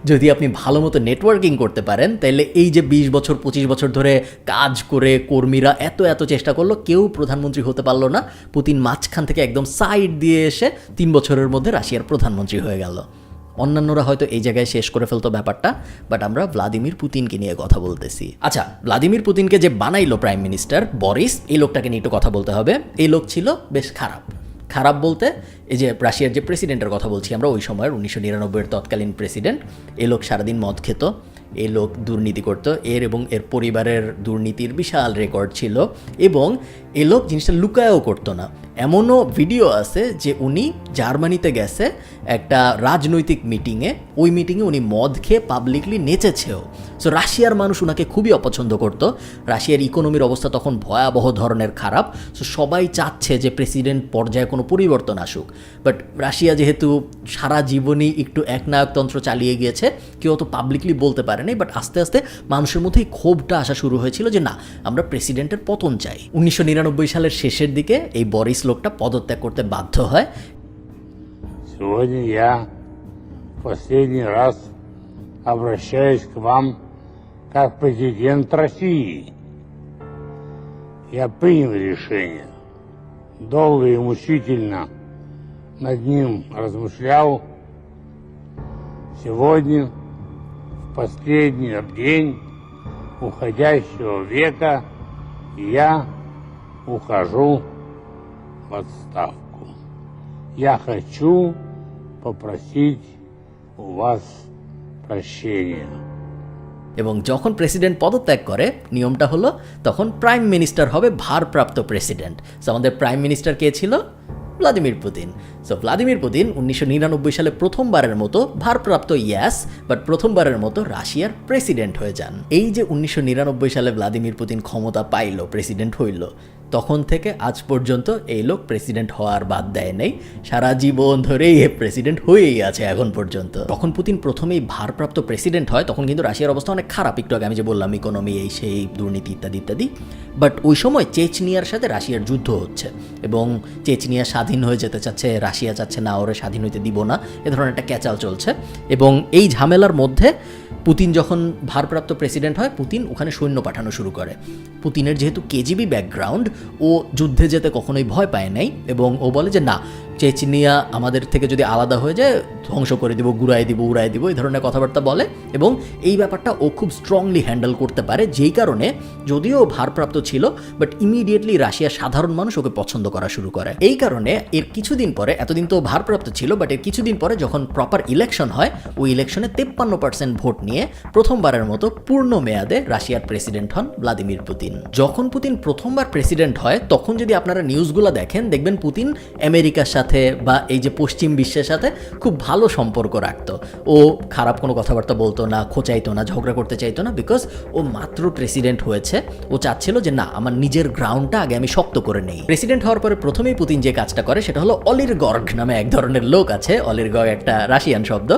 যদি আপনি ভালো মতো নেটওয়ার্কিং করতে পারেন তাহলে এই যে 20 বছর 25 বছর ধরে কাজ করে কর্মীরা এত চেষ্টা করলো, কেউ প্রধানমন্ত্রী হতে পারলো না, পুতিন মাঝখান থেকে একদম সাইড দিয়ে এসে 3 বছরের মধ্যে রাশিয়ার প্রধানমন্ত্রী হয়ে গেল। অন্যান্যরা হয়তো এই জায়গায় শেষ করে ফেলতো ব্যাপারটা, বাট আমরা ভ্লাদিমির পুতিনকে নিয়ে কথা বলতেছি। আচ্ছা, ভ্লাদিমির পুতিনকে যে বানাইলো প্রাইম মিনিস্টার বরিস, এই লোকটাকে নিয়ে একটু কথা বলতে হবে। এই লোক ছিল বেশ খারাপ বলতে এই যে রাশিয়ার যে প্রেসিডেন্টের কথা বলছি আমরা, ওই সময়ের 1999-এর তৎকালীন প্রেসিডেন্ট, এই লোক সারাদিন মদ খেত, এই লোক দুর্নীতি করত, এর এবং এর পরিবারের দুর্নীতির বিশাল রেকর্ড ছিল, এবং এ লোক জিনিসটা লুকায়ও করতো না। এমনও ভিডিও আছে যে উনি জার্মানিতে গেছে একটা রাজনৈতিক মিটিংয়ে, ওই মিটিংয়ে উনি মদ খেয়ে পাবলিকলি নেচেছেও। সো রাশিয়ার মানুষ উনাকে খুবই অপছন্দ করতো। রাশিয়ার ইকোনমির অবস্থা তখন ভয়াবহ ধরনের খারাপ, সো সবাই চাচ্ছে যে প্রেসিডেন্ট পর্যায়ে কোনো পরিবর্তন আসুক। বাট রাশিয়া যেহেতু সারা জীবনই একটু একনায়কতন্ত্র চালিয়ে গিয়েছে, কেউ তো পাবলিকলি বলতে পারেনি, বাট আস্তে আস্তে মানুষের মধ্যেই ক্ষোভটা আসা শুরু হয়েছিল যে না, আমরা প্রেসিডেন্টের পতন চাই। 1999 সালের শেষের দিকে এই বরিস লোকটা পদত্যাগ করতে বাধ্য হয়। Сегодня я в последний раз обращаюсь к вам как президент России. Я принял решение, долго и мучительно над ним размышлял. Сегодня, в последний день уходящего века, я ухожу в отставку. Я хочу попросить у вас прощения. এবং যখন প্রেসিডেন্ট পদত্যাগ করে, নিয়মটা হলো তখন প্রাইম মিনিস্টার হবে ভারপ্রাপ্ত প্রেসিডেন্ট। সো আমাদের প্রাইম মিনিস্টার কে ছিল? Vladimir Putin. So Vladimir Putin 1999 সালে প্রথমবারের মতো ভারপ্রাপ্ত বাট প্রথমবারের মতো রাশিয়ার প্রেসিডেন্ট হয়ে যান। এই যে 1999 সালে ভ্লাদিমির পুতিন ক্ষমতা পাইল, প্রেসিডেন্ট হইল, তখন থেকে আজ পর্যন্ত এই লোক প্রেসিডেন্ট হওয়ার বাদ দেয় নাই, সারা জীবন ধরেই প্রেসিডেন্ট হয়েই আছে এখন পর্যন্ত। তখন পুতিন প্রথমেই ভারপ্রাপ্ত প্রেসিডেন্ট হয়, তখন কিন্তু রাশিয়ার অবস্থা অনেক খারাপ, একটু আগে আমি যে বললাম ইকোনমি এই সেই দুর্নীতি ইত্যাদি। বাট ওই সময় চেচনিয়ার সাথে রাশিয়ার যুদ্ধ হচ্ছে এবং চেচনিয়া স্বাধীন হয়ে যেতে চাচ্ছে, রাশিয়া চাচ্ছে না ওরা স্বাধীন হইতে দিব না, এ ধরনের একটা ক্যাচাল চলছে। এবং এই ঝামেলার মধ্যে পুতিন যখন ভারপ্রাপ্ত প্রেসিডেন্ট হয়, পুতিন ওখানে সৈন্য পাঠানো শুরু করে। পুতিনের যেহেতু কেজিবি ব্যাকগ্রাউন্ড, ও যুদ্ধে যেতে কখনোই ভয় পায় নাই এবং ও বলে যে না, চেচনিয়া আমাদের থেকে যদি আলাদা হয়ে যায় ধ্বংস করে দিব, উড়াই দিব, এই ধরনের কথাবার্তা বলে এবং এই ব্যাপারটা ও খুব স্ট্রংলি হ্যান্ডেল করতে পারে, যেই কারণে যদিও ভারপ্রাপ্ত ছিল বাট ইমিডিয়েটলি রাশিয়ার সাধারণ মানুষ ওকে পছন্দ করা শুরু করে। এই কারণে এর কিছুদিন পরে, এতদিন তো ভারপ্রাপ্ত ছিল, বাট এর কিছুদিন পরে যখন প্রপার ইলেকশন হয়, ওই ইলেকশনে 53% ভোট নিয়ে প্রথমবারের মতো পূর্ণ মেয়াদে রাশিয়ার প্রেসিডেন্ট হন ভ্লাদিমির পুতিন। যখন পুতিন প্রথমবার প্রেসিডেন্ট হয় তখন যদি আপনারা নিউজগুলো দেখেন দেখবেন পুতিন আমেরিকার সাথে বা এই যে পশ্চিম বিশ্বের সাথে খুব ভালো সম্পর্ক রাখতো। ও খারাপ কোনো কথাবার্তা বলতো না, খোঁচাইতো না, ঝগড়া করতে চাইতো না, বিকজ ও মাত্র প্রেসিডেন্ট হয়েছে। ও চাচ্ছিল যে না, আমার নিজের গ্রাউন্ডটা আগে আমি শক্ত করে নেই। প্রেসিডেন্ট হওয়ার পরে প্রথমেই পুতিন যে কাজটা করে সেটা হলো অলিগার্ক নামে এক ধরনের লোক আছে। অলিগার্ক একটা রাশিয়ান শব্দ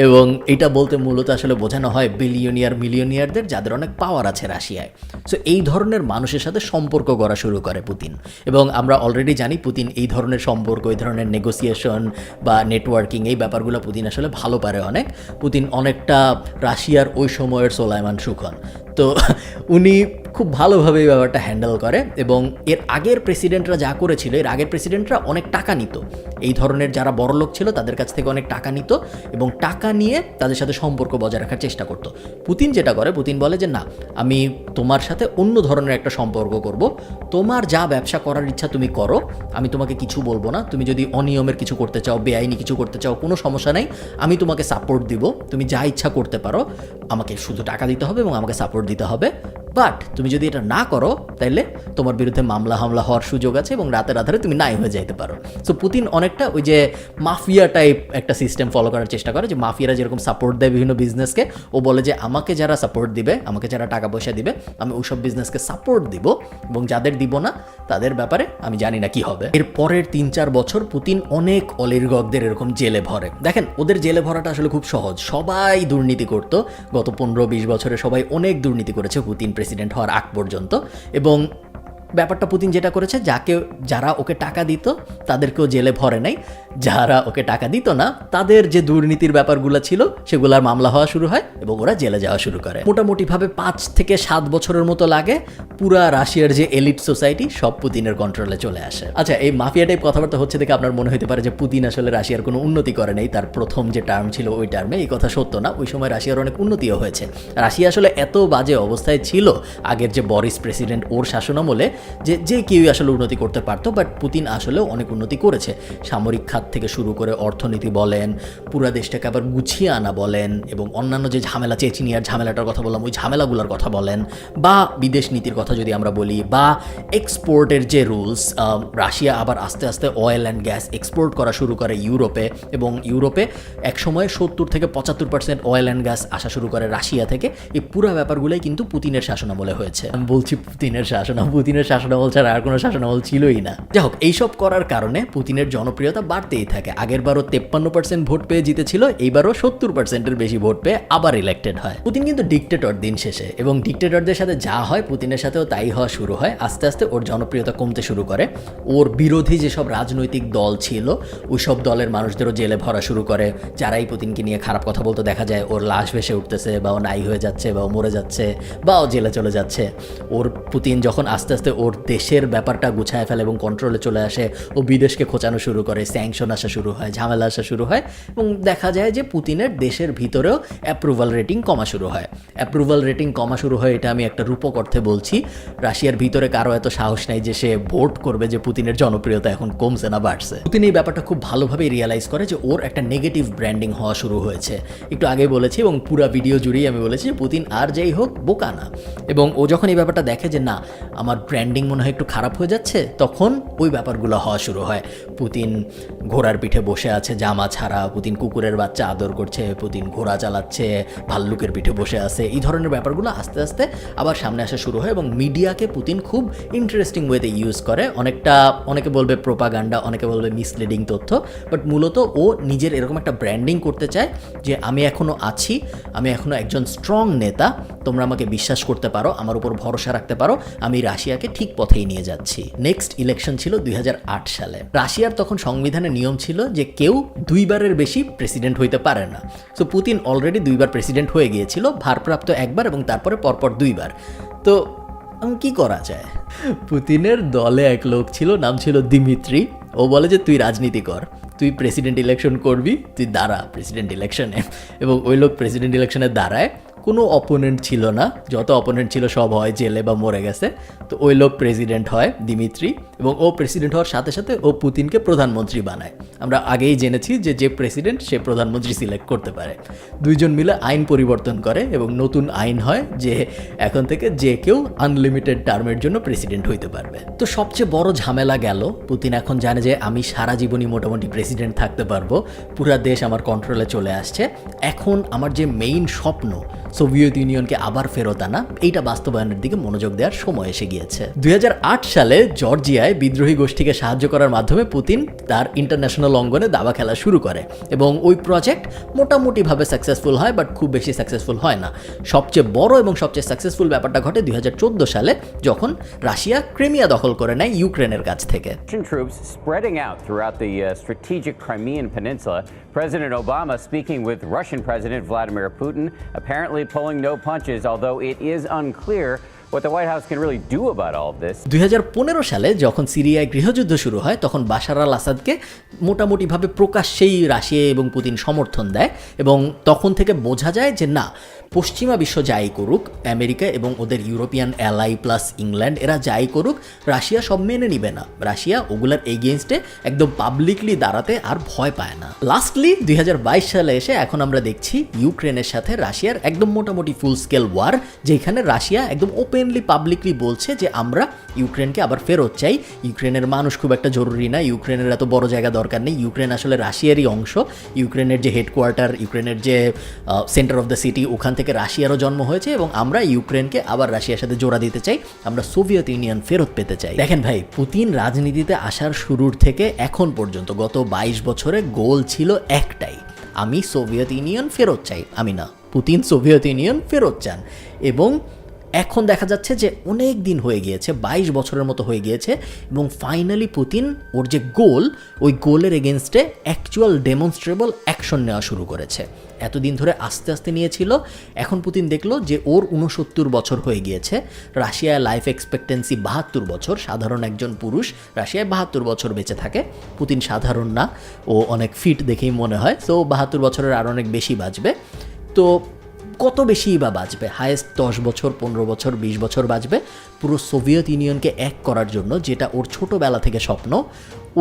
এবং এটা বলতে মূলত আসলে বোঝানো হয় বিলিয়নিয়ার মিলিয়নিয়ারদের যাদের অনেক পাওয়ার আছে রাশিয়ায়। সো এই ধরনের মানুষের সাথে সম্পর্ক গড়া শুরু করে পুতিন এবং আমরা অলরেডি জানি পুতিন এই ধরনের সম্পর্ক, এই ধরনের নেগোসিয়েশন বা নেটওয়ার্কিং এই ব্যাপারগুলো পুতিন আসলে ভালো পারে অনেক। পুতিন অনেকটা রাশিয়ার ওই সময়ের সোলাইমান সুখন। তো উনি খুব ভালোভাবে এই ব্যাপারটা হ্যান্ডেল করে এবং এর আগের প্রেসিডেন্টরা যা করেছিল, এর আগের প্রেসিডেন্টরা অনেক টাকা নিত, এই ধরনের যারা বড়লোক ছিল তাদের কাছ থেকে অনেক টাকা নিত এবং টাকা নিয়ে তাদের সাথে সম্পর্ক বজায় রাখার চেষ্টা করত। পুতিন যেটা করে, পুতিন বলে যে না, আমি তোমার সাথে অন্য ধরনের একটা সম্পর্ক করব, তোমার যা ব্যবসা করার ইচ্ছা তুমি করো, আমি তোমাকে কিছু বলবো না, তুমি যদি অনিয়মের কিছু করতে চাও, বেআইনি কিছু করতে চাও, কোনো সমস্যা নেই, আমি তোমাকে সাপোর্ট দিব, তুমি যা ইচ্ছা করতে পারো, আমাকে শুধু টাকা দিতে হবে এবং আমাকে সাপোর্ট দিতে হবে। বাট তুমি যদি এটা না করো তাহলে তোমার বিরুদ্ধে মামলা হামলা হওয়ার সুযোগ আছে এবং রাতের আধারে তুমি নাই হয়ে যাইতে পারো। সো পুতিন অনেকটা ওই যে মাফিয়া টাইপ একটা সিস্টেম ফলো করার চেষ্টা করে, যে মাফিয়ারা যেরকম সাপোর্ট দেয় বিভিন্ন বিজনেসকে, ও বলে যে আমাকে যারা সাপোর্ট দিবে, আমাকে যারা টাকা পয়সা দিবে, আমি ওইসব বিজনেসকে সাপোর্ট দিব এবং যাদের দিব না তাদের ব্যাপারে আমি জানি না কি হবে। এর পরের 3-4 বছর পুতিন অনেক অলিগার্কদের এরকম জেলে ভরে। দেখেন, ওদের জেলে ভরাটা আসলে খুব সহজ, সবাই দুর্নীতি করতো, গত 15-20 বছরে সবাই অনেক দুর্নীতি করেছে পুতিন প্রেসিডেন্ট হওয়ার আগ পর্যন্ত। এবং ব্যাপারটা পুতিন যেটা করেছে, যারা ওকে টাকা দিত তাদেরকেও জেলে ভরে নাই, যারা ওকে টাকা দিত না তাদের যে দুর্নীতির ব্যাপারগুলো ছিল সেগুলোর মামলা হওয়া শুরু হয় এবং ওরা জেলে যাওয়া শুরু করে। মোটামুটিভাবে 5 থেকে 7 বছরের মতো লাগে, পুরা রাশিয়ার যে এলিট সোসাইটি সব পুতিনের কন্ট্রোলে চলে আসে। আচ্ছা, এই মাফিয়া টাইপ কথাবার্তা হচ্ছে দেখে আপনার মনে হতে পারে যে পুতিন আসলে রাশিয়ার কোনো উন্নতি করে নাই, তার প্রথম যে টার্ম ছিল ওই টার্মে। এই কথা সত্য না, ওই সময় রাশিয়ার অনেক উন্নতিও হয়েছে। রাশিয়া আসলে এত বাজে অবস্থায় ছিল আগের যে বরিস প্রেসিডেন্ট, ওর শাসনামলে যে কেউই আসলে উন্নতি করতে পারতো, বাট পুতিন আসলেও অনেক উন্নতি করেছে। সামরিক খাত থেকে শুরু করে অর্থনীতি বলেন, পুরো দেশটাকে আবার গুছিয়ে আনা বলেন, এবং অন্যান্য যে ঝামেলা, চেচনিয়ার ঝামেলাটার কথা বললাম, ওই ঝামেলাগুলোর কথা বলেন, বা বিদেশ নীতির কথা যদি আমরা বলি, বা এক্সপোর্টের যে রুলস, রাশিয়া আবার আস্তে আস্তে অয়েল অ্যান্ড গ্যাস এক্সপোর্ট করা শুরু করে ইউরোপে, এবং ইউরোপে একসময় 70-75% অয়েল অ্যান্ড গ্যাস আসা শুরু করে রাশিয়া থেকে। এই পুরো ব্যাপারগুলোই কিন্তু পুতিনের শাসনামলে হয়েছে। আমি বলছি পুতিনের শাসনামল ছাড়া আর কোনো শাসনামল ছিলই না। যাই হোক, এইসব করার কারণে পুতিনের জনপ্রিয়তা বাড়তেই থাকে। আগের বারও 53% ভোট পেয়ে জিতেছিল, এইবারও 70%-এর বেশি ভোট পেয়ে আবার ইলেক্টেড হয়। পুতিন কিন্তু ডিক্টেটর দিন শেষে, এবং ডিক্টেটরদের সাথে যা হয় পুতিনের সাথেও তাই হওয়া শুরু হয়। আস্তে আস্তে ওর জনপ্রিয়তা কমতে শুরু করে। ওর বিরোধী যেসব রাজনৈতিক দল ছিল ওই সব দলের মানুষদেরও জেলে ভরা শুরু করে। যারাই পুতিনকে নিয়ে খারাপ কথা বলতে দেখা যায় ওর লাশ ভেসে উঠতেছে, বা ও নাই হয়ে যাচ্ছে, বা ও মরে যাচ্ছে, বা ও জেলে চলে যাচ্ছে। পুতিন যখন আস্তে আস্তে ওর দেশের ব্যাপারটা গুছায় ফেলে এবং কন্ট্রোলে চলে আসে, ও বিদেশকে খোঁচানো শুরু করে, স্যাংশন আসা শুরু হয়, ঝামেলা আসা শুরু হয়, এবং দেখা যায় যে পুতিনের দেশের ভিতরেও অ্যাপ্রুভাল রেটিং কমা শুরু হয়। অ্যাপ্রুভাল রেটিং কমা শুরু হয়, এটা আমি একটা রূপক অর্থে বলছি। রাশিয়ার ভিতরে কারো এত সাহস নাই যে সে ভোট করবে যে পুতিনের জনপ্রিয়তা এখন কমছে না বাড়ছে। পুতিন এই ব্যাপারটা খুব ভালোভাবে রিয়েলাইজ করে যে ওর একটা নেগেটিভ ব্র্যান্ডিং হওয়া শুরু হয়েছে। একটু আগে বলেছি এবং পুরো ভিডিও জুড়েই আমি বলেছি যে পুতিন আর যাই হোক বোকা না, এবং ও যখন এই ব্যাপারটা দেখে যে না, আমার ব্র্যান্ডিং মনে হয় একটু খারাপ হয়ে যাচ্ছে, তখন ওই ব্যাপারগুলো হওয়া শুরু হয়। পুতিন ঘোড়ার পিঠে বসে আছে জামা ছাড়া, পুতিন কুকুরের বাচ্চা আদর করছে, পুতিন ঘোড়া চালাচ্ছে, ভাল্লুকের পিঠে বসে আছে, এই ধরনের ব্যাপারগুলো আস্তে আস্তে আবার সামনে আসা শুরু হয়। এবং মিডিয়াকে পুতিন খুব ইন্টারেস্টিং ওয়েতে ইউজ করে, অনেকে বলবে প্রোপাগান্ডা, অনেকে বলবে মিসলিডিং তথ্য, বাট মূলত ও নিজের এরকম একটা ব্র্যান্ডিং করতে চায় যে আমি এখনও আছি, আমি এখনও একজন স্ট্রং নেতা, তোমরা আমাকে বিশ্বাস করতে পারো, আমার উপর ভরসা রাখতে পারো, আমি রাশিয়াকে ঠিক পথেই নিয়ে যাচ্ছি। নেক্সট ইলেকশন ছিল 2008 সালে। রাশিয়ার তখন সংবিধানে নিয়ম ছিল যে কেউ 2 বারের বেশি প্রেসিডেন্ট হইতে পারে না। সো পুতিন অলরেডি 2 বার প্রেসিডেন্ট হয়ে গিয়েছিল, ভারপ্রাপ্ত 1 বার এবং তারপরে পরপর 2 বার। তো কি করা যায়? পুতিনের দলে এক লোক ছিল, নাম ছিল দিমিত্রি। ও বলে যে তুই রাজনীতি কর, তুই প্রেসিডেন্ট ইলেকশন করবি, তুই দাঁড়া প্রেসিডেন্ট ইলেকশনে। এবং ওই লোক প্রেসিডেন্ট ইলেকশনে দাঁড়ায়, কোনো অপোনেন্ট ছিল না, যত অপোনেন্ট ছিল সব হয় জেলে বা মরে গেছে। তো ওই লোক প্রেসিডেন্ট হয় দিমিত্রি, এবং ও প্রেসিডেন্ট হওয়ার সাথে সাথে ও পুতিনকে প্রধানমন্ত্রী বানায়। আমরা আগেই জেনেছি যে প্রেসিডেন্ট সে প্রধানমন্ত্রী সিলেক্ট করতে পারে। দুইজন মিলে আইন পরিবর্তন করে এবং নতুন আইন হয় যে এখন থেকে যে কেউ আনলিমিটেড টার্মের জন্য প্রেসিডেন্ট হইতে পারবে। তো সবচেয়ে বড় ঝামেলা গেল, পুতিন এখন জানে যে আমি সারা জীবনই মোটামুটি প্রেসিডেন্ট থাকতে পারবো, পুরা দেশ আমার কন্ট্রোলে চলে আসছে। এখন আমার যে মেইন স্বপ্ন সোভিয়েত ইউনিয়নকে আবার ফেরত আনা, এইটা বাস্তবায়নের দিকে মনোযোগ দেওয়ার সময় এসে গিয়েছে। 2008 সালে জর্জিয়ায় বিদ্রোহী গোষ্ঠীকে সাহায্য করার মাধ্যমে পুতিন তার ইন্টারন্যাশনাল অঙ্গনে দাবা খেলা শুরু করে এবং ওই প্রজেক্ট মোটামুটিভাবে সাকসেসফুল হয়, বাট খুব বেশি সাকসেসফুল হয় না। সবচেয়ে বড় এবং সবচেয়ে সাকসেসফুল ব্যাপারটা ঘটে 2014 সালে, যখন রাশিয়া ক্রিমিয়া দখল করে নেয় ইউক্রেনের কাছ থেকে। Russian troops spreading out throughout the strategic Crimean Peninsula. President Obama speaking with Russian President Vladimir Putin, apparently pulling no punches, although it is unclear what the White House can really do about all of this. 2015 সালে যখন সিরিয়ায় গৃহযুদ্ধ শুরু হয়, তখন বাশার আল আসাদকে মোটামুটিভাবে প্রকাশ্যেই Russia এবং Putin সমর্থন দেয়, এবং তখন থেকে বোঝা যায় যে না, পশ্চিমা বিশ্ব যাই করুক, আমেরিকা এবং ওদের ইউরোপিয়ান অ্যালাই প্লাস ইংল্যান্ড এরা যাই করুক, রাশিয়া সব মেনে নিবে না। রাশিয়া ওগুলার এগেনস্টে একদম পাবলিকলি দাঁড়াতে আর ভয় পায় না। লাস্টলি 2022 সালে এসে এখন আমরা দেখছি ইউক্রেনের সাথে রাশিয়ার একদম মোটামুটি ফুল স্কেল ওয়ার, যেখানে রাশিয়া একদম ওপেনলি পাবলিকলি বলছে যে আমরা ইউক্রেনকে আবার ফেরত চাই। ইউক্রেনের মানুষ খুব একটা জরুরি না, ইউক্রেনের এত বড় জায়গা দরকার নেই, ইউক্রেন আসলে রাশিয়ারই অংশ। ইউক্রেনের যে হেডকোয়ার্টার, ইউক্রেনের যে সেন্টার অফ দ্য সিটি, ওখান থেকে রাশিয়ারও জন্ম হয়েছে, এবং আমরা ইউক্রেনকে আবার রাশিয়ার সাথে জোড়া দিতে চাই, আমরা সোভিয়েত ইউনিয়ন ফেরত পেতে চাই। দেখেন ভাই, পুতিন রাজনীতিতে আসার শুরুর থেকে এখন পর্যন্ত গত 22 বছরে গোল ছিল একটাই, আমি সোভিয়েত ইউনিয়ন ফেরত চাই। আমি না, পুতিন সোভিয়েত ইউনিয়ন ফেরত চান। এবং এখন দেখা যাচ্ছে যে অনেক দিন হয়ে গিয়েছে, 22 বছরের মতো হয়ে গিয়েছে, এবং ফাইনালি পুতিন ওর যে গোল, ওই গোলের এগেনস্টে অ্যাকচুয়াল ডেমনস্ট্রেবল অ্যাকশন নেওয়া শুরু করেছে। এতদিন ধরে আস্তে আস্তে নিয়েছিল, এখন পুতিন দেখলো যে ওর 69 বছর হয়ে গিয়েছে, রাশিয়ায় লাইফ এক্সপেক্টেন্সি 72 বছর, সাধারণ একজন পুরুষ রাশিয়ায় 72 বছর বেঁচে থাকে। পুতিন সাধারণ না, ও অনেক ফিট দেখেই মনে হয়, সো 72 বছরের আর অনেক বেশি বাঁচবে। তো কত বেশি বা বাঁচবে? হায়েস্ট 10 বছর, 15 বছর, 20 বছর বাঁচবে পুরো সোভিয়েত ইউনিয়নকে এক করার জন্য, যেটা ওর ছোটোবেলা থেকে স্বপ্ন।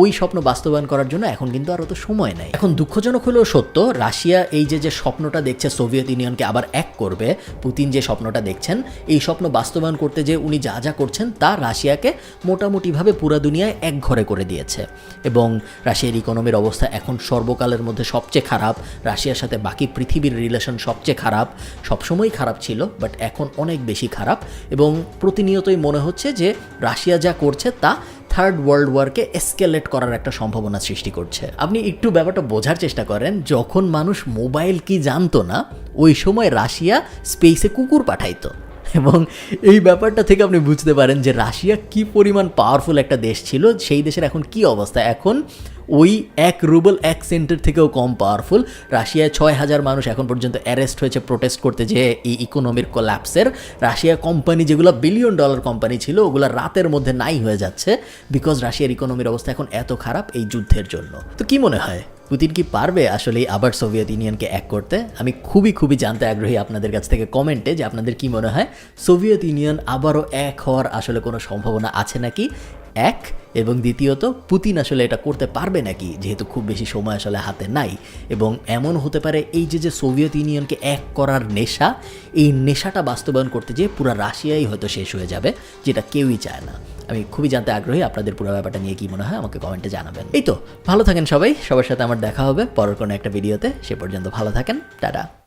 ওই স্বপ্ন বাস্তবায়ন করার জন্য এখন কিন্তু আর অত সময় নেই। এখন দুঃখজনক হলেও সত্য, রাশিয়া এই যে স্বপ্নটা দেখছে সোভিয়েত ইউনিয়নকে আবার এক করবে, পুতিন যে স্বপ্নটা দেখছেন, এই স্বপ্ন বাস্তবায়ন করতে যে উনি যা যা করছেন তা রাশিয়াকে মোটামুটিভাবে পুরা দুনিয়ায় এক ঘরে করে দিয়েছে। এবং রাশিয়ার ইকোনমির অবস্থা এখন সর্বকালের মধ্যে সবচেয়ে খারাপ, রাশিয়ার সাথে বাকি পৃথিবীর রিলেশন সবচেয়ে খারাপ, সবসময়ই খারাপ ছিল, বাট এখন অনেক বেশি খারাপ। এবং প্রতিনিয়তই মনে হচ্ছে যে রাশিয়া যা করছে তা থার্ড ওয়ার্ল্ড ওয়ারকে এসকেলেট করার একটা সম্ভাবনা সৃষ্টি করছে। আপনি একটু ব্যাপারটা বোঝার চেষ্টা করেন, যখন মানুষ মোবাইল কি জানতো না, ওই সময় রাশিয়া স্পেসে কুকুর পাঠাইতো, এবং এই ব্যাপারটা থেকে আপনি বুঝতে পারেন যে রাশিয়া কি পরিমাণ পাওয়ারফুল একটা দেশ ছিল, সেই দেশের এখন কি অবস্থা। এখন ওই 1 রুবল 1 সেন্টের থেকেও কম পাওয়ারফুল। রাশিয়ায় 6000 মানুষ এখন পর্যন্ত অ্যারেস্ট হয়েছে প্রোটেস্ট করতে, যে এই ইকোনমির কোল্যাপসের। রাশিয়া কোম্পানি যেগুলো $বিলিয়ন কোম্পানি ছিল, ওগুলো রাতের মধ্যে নাই হয়ে যাচ্ছে, বিকজ রাশিয়ার ইকোনমির অবস্থা এখন এত খারাপ এই যুদ্ধের জন্য। তো কি মনে হয়, পুতিন কি পারবে আসলে আবার সোভিয়েত ইউনিয়নকে এক করতে? আমি খুবই জানতে আগ্রহী আপনাদের কাছ থেকে কমেন্টে, যে আপনাদের কি মনে হয়, সোভিয়েত ইউনিয়ন আবারও এক হওয়ার আসলে কোনো সম্ভাবনা আছে নাকি? এক, এবং দ্বিতীয়ত পুতিন আসলে এটা করতে পারবে নাকি, যেহেতু খুব বেশি সময় আসলে হাতে নাই। এবং এমন হতে পারে এই যে সোভিয়েত ইউনিয়নকে এক করার নেশা, এই নেশাটা বাস্তবায়ন করতে যেয়ে পুরো রাশিয়াই হয়তো শেষ হয়ে যাবে, যেটা কেউই চায় না। আমি খুবই জানতে আগ্রহী, আপনাদের পুরো ব্যাপারটা নিয়ে কি মনে হয় আমাকে কমেন্টে জানাবেন। এই তো, ভালো থাকেন সবাই, সবার সাথে আমার দেখা হবে পরের কোনো একটা ভিডিওতে। সে পর্যন্ত ভালো থাকেন, টাটা।